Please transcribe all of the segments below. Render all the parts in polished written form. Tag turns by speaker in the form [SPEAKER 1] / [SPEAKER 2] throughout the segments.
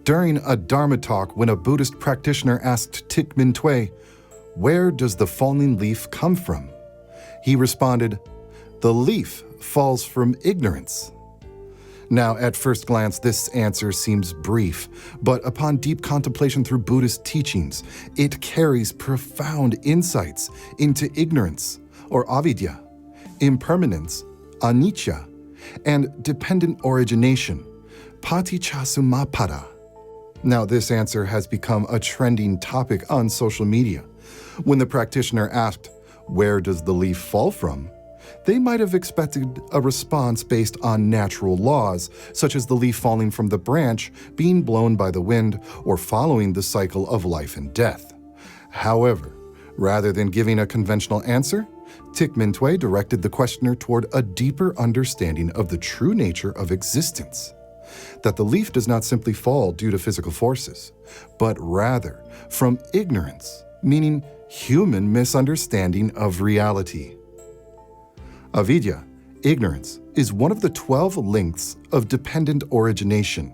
[SPEAKER 1] During a Dharma talk, when a Buddhist practitioner asked Thich Minh Tue, "Where does the falling leaf come from?" he responded, "The leaf falls from ignorance." Now, at first glance, this answer seems brief, but upon deep contemplation through Buddhist teachings, it carries profound insights into ignorance, or avijja, impermanence, anicca, and dependent origination, paticca. Now, this answer has become a trending topic on social media. When the practitioner asked, "Where does the leaf fall from?" they might have expected a response based on natural laws, such as the leaf falling from the branch, being blown by the wind, or following the cycle of life and death. However, rather than giving a conventional answer, Thich Minh Tue directed the questioner toward a deeper understanding of the true nature of existence. That the leaf does not simply fall due to physical forces, but rather from ignorance, meaning human misunderstanding of reality. Avijja, ignorance, is one of the 12 links of dependent origination,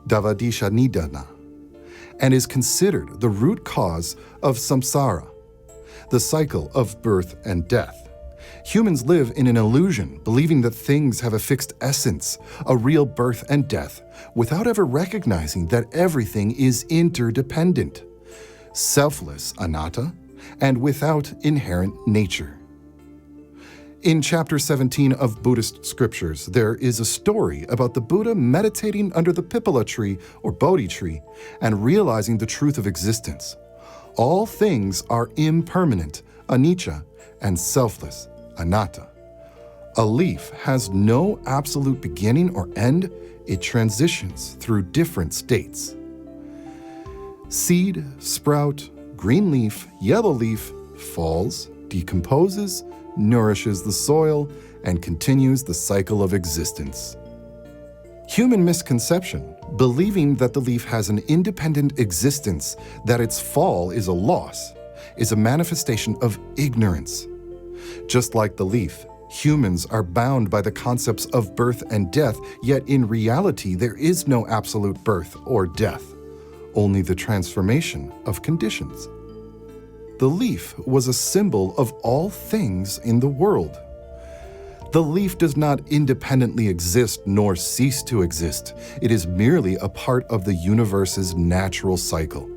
[SPEAKER 1] davadisha nidana, and is considered the root cause of samsara, the cycle of birth and death. Humans live in an illusion, believing that things have a fixed essence, a real birth and death, without ever recognizing that everything is interdependent, selfless anatta, and without inherent nature. In chapter 17 of Buddhist scriptures, there is a story about the Buddha meditating under the pipala tree or Bodhi tree and realizing the truth of existence. All things are impermanent, anicca, and selfless, anatta. A leaf has no absolute beginning or end. It transitions through different states. Seed, sprout, green leaf, yellow leaf, falls, decomposes, nourishes the soil, and continues the cycle of existence. Human misconception, believing that the leaf has an independent existence, that its fall is a loss, is a manifestation of ignorance. Just like the leaf, humans are bound by the concepts of birth and death, yet in reality there is no absolute birth or death, only the transformation of conditions. The leaf was a symbol of all things in the world. The leaf does not independently exist nor cease to exist. It is merely a part of the universe's natural cycle.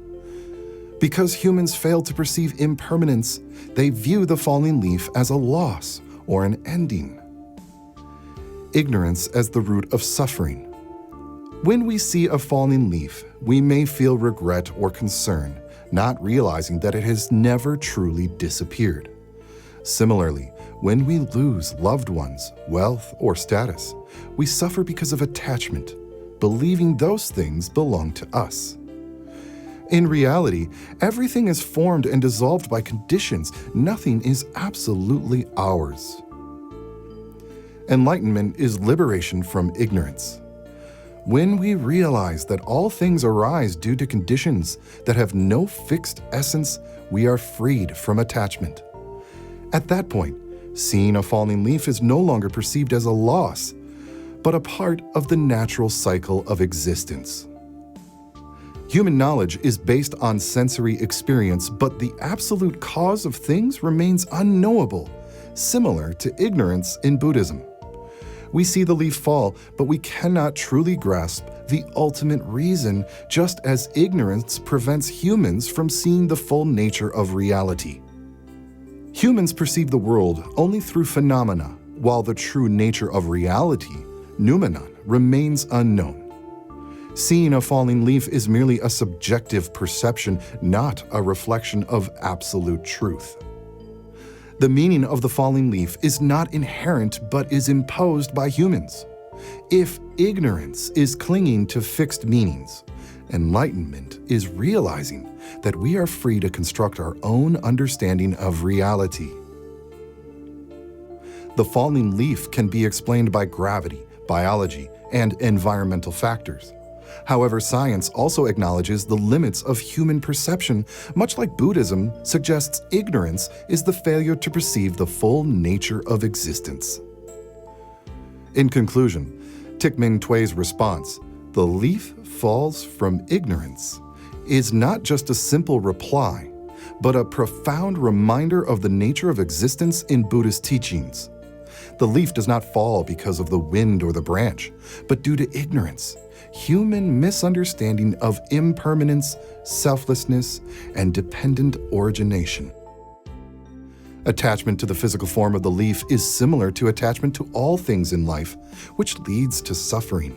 [SPEAKER 1] Because humans fail to perceive impermanence, they view the falling leaf as a loss or an ending. Ignorance as the root of suffering. When we see a falling leaf, we may feel regret or concern, not realizing that it has never truly disappeared. Similarly, when we lose loved ones, wealth, or status, we suffer because of attachment, believing those things belong to us. In reality, everything is formed and dissolved by conditions. Nothing is absolutely ours. Enlightenment is liberation from ignorance. When we realize that all things arise due to conditions that have no fixed essence, we are freed from attachment. At that point, seeing a falling leaf is no longer perceived as a loss, but a part of the natural cycle of existence. Human knowledge is based on sensory experience, but the absolute cause of things remains unknowable, similar to ignorance in Buddhism. We see the leaf fall, but we cannot truly grasp the ultimate reason, just as ignorance prevents humans from seeing the full nature of reality. Humans perceive the world only through phenomena, while the true nature of reality, noumenon, remains unknown. Seeing a falling leaf is merely a subjective perception, not a reflection of absolute truth. The meaning of the falling leaf is not inherent but is imposed by humans. If ignorance is clinging to fixed meanings, enlightenment is realizing that we are free to construct our own understanding of reality. The falling leaf can be explained by gravity, biology, and environmental factors. However, science also acknowledges the limits of human perception, much like Buddhism suggests ignorance is the failure to perceive the full nature of existence. In conclusion, Thich Minh Tue's response, The leaf falls from ignorance is not just a simple reply, but a profound reminder of the nature of existence in Buddhist teachings. The leaf does not fall because of the wind or the branch, but due to ignorance, human misunderstanding of impermanence, selflessness, and dependent origination. Attachment to the physical form of the leaf is similar to attachment to all things in life, which leads to suffering.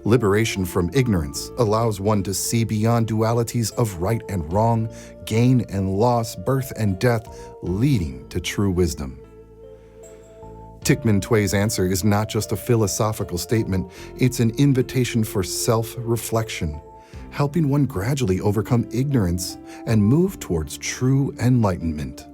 [SPEAKER 1] Liberation from ignorance allows one to see beyond dualities of right and wrong, gain and loss, birth and death, leading to true wisdom. Thich Tue's answer is not just a philosophical statement, it's an invitation for self-reflection, helping one gradually overcome ignorance and move towards true enlightenment.